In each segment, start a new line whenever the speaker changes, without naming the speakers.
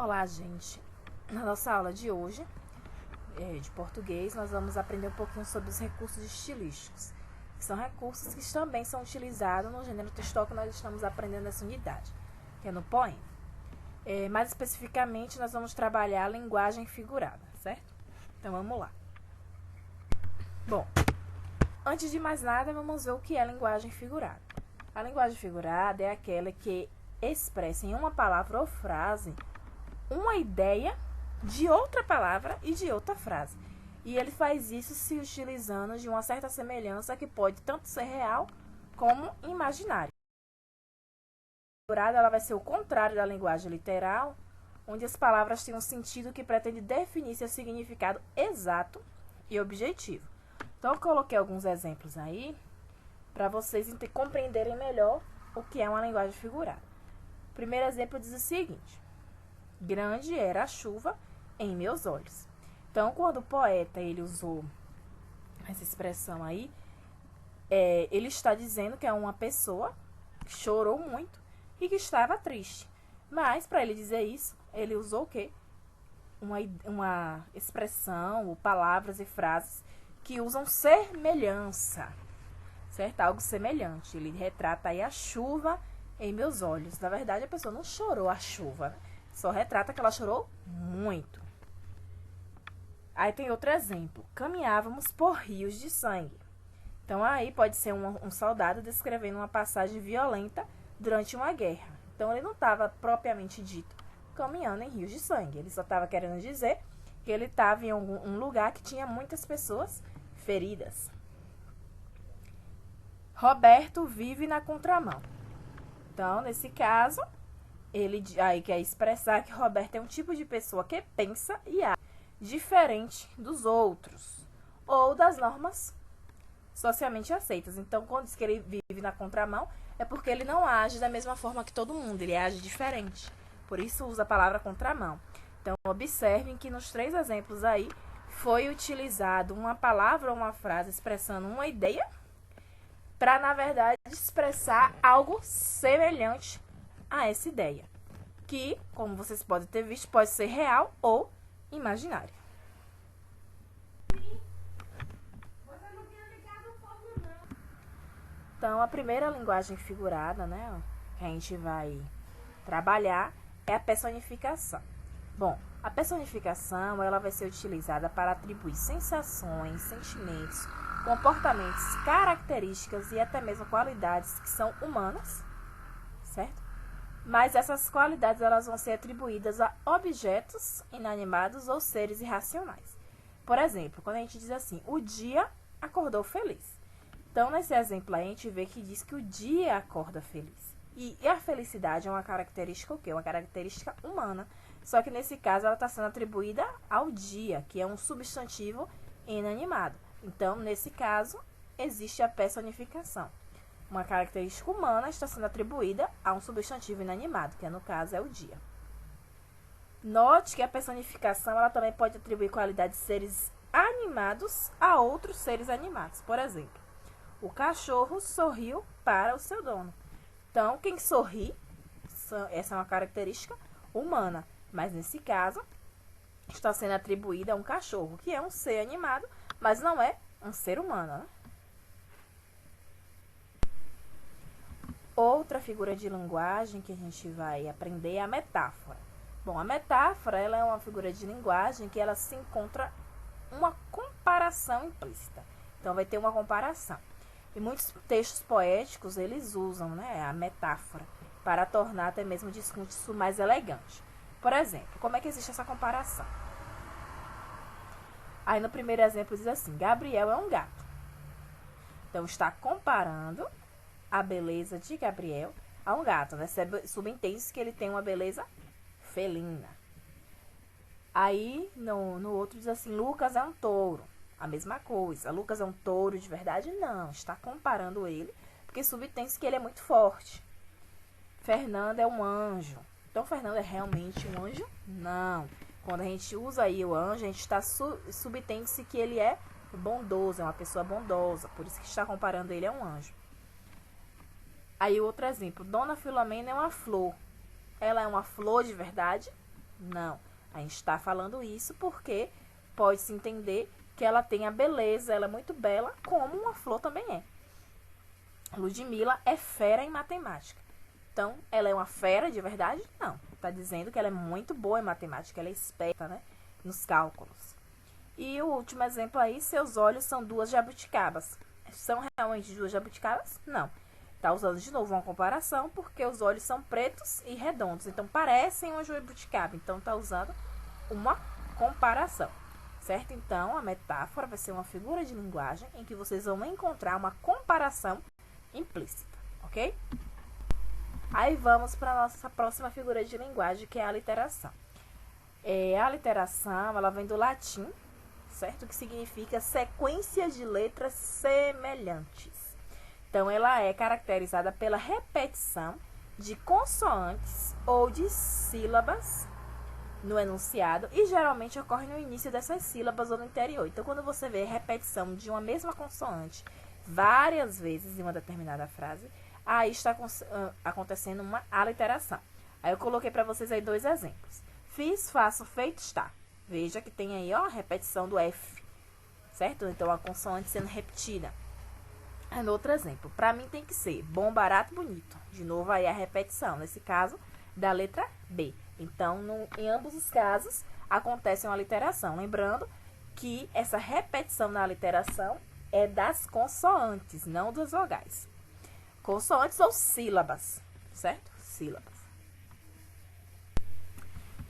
Olá, gente. Na nossa aula de hoje, de português, nós vamos aprender um pouquinho sobre os recursos estilísticos, que são recursos que também são utilizados no gênero textual que nós estamos aprendendo nessa unidade, que é no poema. Mais especificamente, nós vamos trabalhar a linguagem figurada, certo? Então, vamos lá. Bom, antes de mais nada, vamos ver o que é a linguagem figurada. A linguagem figurada é aquela que expressa em uma palavra ou frase uma ideia de outra palavra e de outra frase. E ele faz isso se utilizando de uma certa semelhança que pode tanto ser real como imaginária. A figurada ela vai ser o contrário da linguagem literal, onde as palavras têm um sentido que pretende definir seu significado exato e objetivo. Então, eu coloquei alguns exemplos aí para vocês compreenderem melhor o que é uma linguagem figurada. O primeiro exemplo diz o seguinte: grande era a chuva em meus olhos. Então, quando o poeta ele usou essa expressão aí, ele está dizendo que é uma pessoa que chorou muito e que estava triste. Mas, para ele dizer isso, ele usou o quê? Uma expressão, ou palavras e frases que usam semelhança, certo? Algo semelhante. Ele retrata aí a chuva em meus olhos. Na verdade, a pessoa não chorou a chuva, né? Só retrata que ela chorou muito. Aí tem outro exemplo. Caminhávamos por rios de sangue. Então, aí pode ser um soldado descrevendo uma passagem violenta durante uma guerra. Então, ele não estava propriamente dito caminhando em rios de sangue. Ele só estava querendo dizer que ele estava em um lugar que tinha muitas pessoas feridas. Roberto vive na contramão. Então, nesse caso, ele aí quer expressar que Roberto é um tipo de pessoa que pensa e age diferente dos outros ou das normas socialmente aceitas. Então, quando diz que ele vive na contramão, é porque ele não age da mesma forma que todo mundo, ele age diferente. Por isso, usa a palavra contramão. Então, observem que nos 3 exemplos aí foi utilizado uma palavra ou uma frase expressando uma ideia para, na verdade, expressar algo semelhante a essa ideia, que, como vocês podem ter visto, pode ser real ou imaginária. Então, a primeira linguagem figurada, né, que a gente vai trabalhar é a personificação. Bom, a personificação ela vai ser utilizada para atribuir sensações, sentimentos, comportamentos, características e até mesmo qualidades que são humanas, certo? Mas essas qualidades elas vão ser atribuídas a objetos inanimados ou seres irracionais. Por exemplo, quando a gente diz assim, o dia acordou feliz. Então, nesse exemplo aí, a gente vê que diz que o dia acorda feliz. E a felicidade é uma característica o quê? Uma característica humana. Só que nesse caso ela está sendo atribuída ao dia, que é um substantivo inanimado. Então, nesse caso, existe a personificação. Uma característica humana está sendo atribuída a um substantivo inanimado, que no caso é o dia. Note que a personificação ela também pode atribuir qualidades de seres animados a outros seres animados. Por exemplo, o cachorro sorriu para o seu dono. Então, quem sorri, essa é uma característica humana, mas nesse caso está sendo atribuída a um cachorro, que é um ser animado, mas não é um ser humano, né? Outra figura de linguagem que a gente vai aprender é a metáfora. Bom, a metáfora ela é uma figura de linguagem que ela se encontra uma comparação implícita. Então, vai ter uma comparação. E muitos textos poéticos, eles usam, né, a metáfora para tornar até mesmo o discurso mais elegante. Por exemplo, como é que existe essa comparação? Aí, no primeiro exemplo, diz assim, Gabriel é um gato. Então, está comparando a beleza de Gabriel a um gato, né? Subentende-se que ele tem uma beleza felina. Aí, no outro diz assim, Lucas é um touro. A mesma coisa. Lucas é um touro de verdade? Não. Está comparando ele, porque subentende-se que ele é muito forte. Fernando é um anjo. Então, Fernando é realmente um anjo? Não. Quando a gente usa aí o anjo, a gente está subentende-se que ele é bondoso, é uma pessoa bondosa. Por isso que está comparando ele a um anjo. Aí, outro exemplo. Dona Filomena é uma flor. Ela é uma flor de verdade? Não. A gente está falando isso porque pode-se entender que ela tem a beleza, ela é muito bela, como uma flor também é. Ludmila é fera em matemática. Então, ela é uma fera de verdade? Não. Está dizendo que ela é muito boa em matemática, ela é esperta, né, nos cálculos. E o último exemplo aí, seus olhos são duas jabuticabas. São realmente duas jabuticabas? Não. Está usando de novo uma comparação, porque os olhos são pretos e redondos. Então, parecem uma jabuticaba. Então, está usando uma comparação. Certo? Então, a metáfora vai ser uma figura de linguagem em que vocês vão encontrar uma comparação implícita. Ok? Aí, vamos para a nossa próxima figura de linguagem, que é a literação. A literação, ela vem do latim, certo? Que significa sequência de letras semelhantes. Então, ela é caracterizada pela repetição de consoantes ou de sílabas no enunciado e geralmente ocorre no início dessas sílabas ou no interior. Então, quando você vê a repetição de uma mesma consoante várias vezes em uma determinada frase, aí está acontecendo uma aliteração. Aí eu coloquei para vocês aí 2 exemplos. Fiz, faço, feito, está. Veja que tem aí, ó, a repetição do F, certo? Então, a consoante sendo repetida. No outro exemplo, para mim tem que ser bom, barato, bonito. De novo aí a repetição, nesse caso, da letra B. Então, em ambos os casos, acontece uma literação. Lembrando que essa repetição na literação é das consoantes, não das vogais. Consoantes ou sílabas, certo? Sílabas.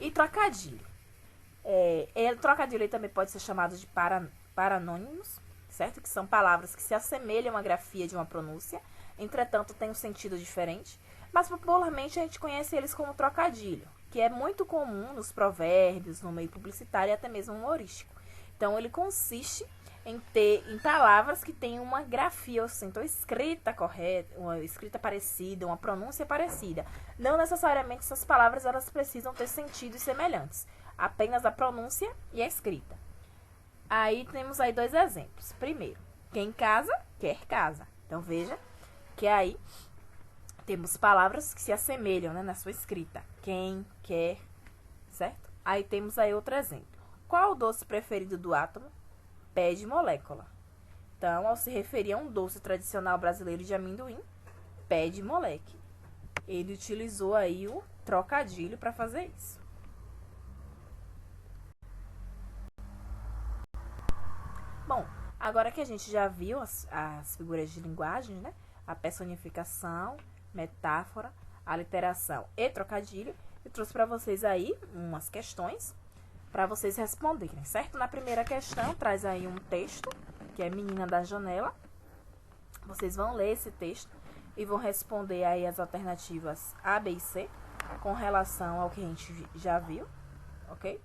E trocadilho. Trocadilho também pode ser chamado de paranônimos, certo? Que são palavras que se assemelham à grafia de uma pronúncia, entretanto tem um sentido diferente, mas popularmente a gente conhece eles como trocadilho, que é muito comum nos provérbios, no meio publicitário e até mesmo humorístico. Então, ele consiste em palavras que têm uma grafia, ou seja, então escrita correta, uma escrita parecida, uma pronúncia parecida. Não necessariamente essas palavras elas precisam ter sentidos semelhantes, apenas a pronúncia e a escrita. Aí temos aí 2 exemplos. Primeiro, quem casa, quer casa. Então, veja que aí temos palavras que se assemelham, né, na sua escrita. Quem, quer, certo? Aí temos aí outro exemplo. Qual o doce preferido do átomo? Pé de molécula. Então, ao se referir a um doce tradicional brasileiro de amendoim, pé de moleque. Ele utilizou aí o trocadilho para fazer isso. Bom, agora que a gente já viu as figuras de linguagem, né? A personificação, metáfora, aliteração e trocadilho, eu trouxe para vocês aí umas questões para vocês responderem, certo? Na primeira questão, traz aí um texto, que é Menina da Janela. Vocês vão ler esse texto e vão responder aí as alternativas A, B e C com relação ao que a gente já viu, ok?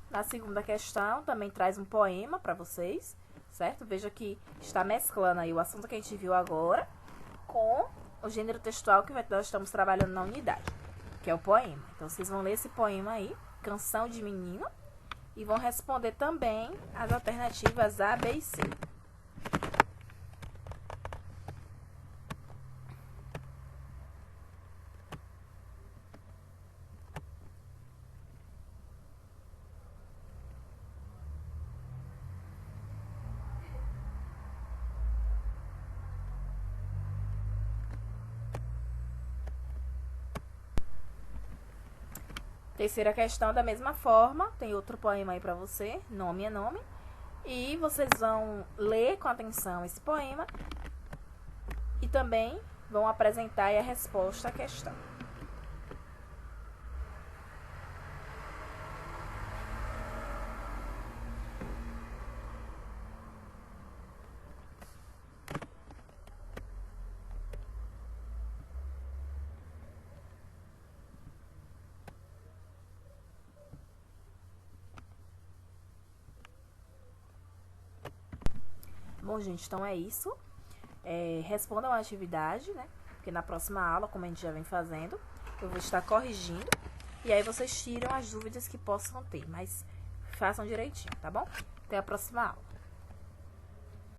Na segunda questão, também traz um poema para vocês, certo? Veja que está mesclando aí o assunto que a gente viu agora com o gênero textual que nós estamos trabalhando na unidade, que é o poema. Então, vocês vão ler esse poema aí, Canção de Menino, e vão responder também as alternativas A, B e C. Terceira questão, da mesma forma, tem outro poema aí pra você, Nome é Nome. E vocês vão ler com atenção esse poema e também vão apresentar aí a resposta à questão. Bom, gente, então é isso. Respondam a atividade, né? Porque na próxima aula, como a gente já vem fazendo, eu vou estar corrigindo E aí vocês tiram as dúvidas que possam ter, mas façam direitinho, tá bom? Até a próxima aula.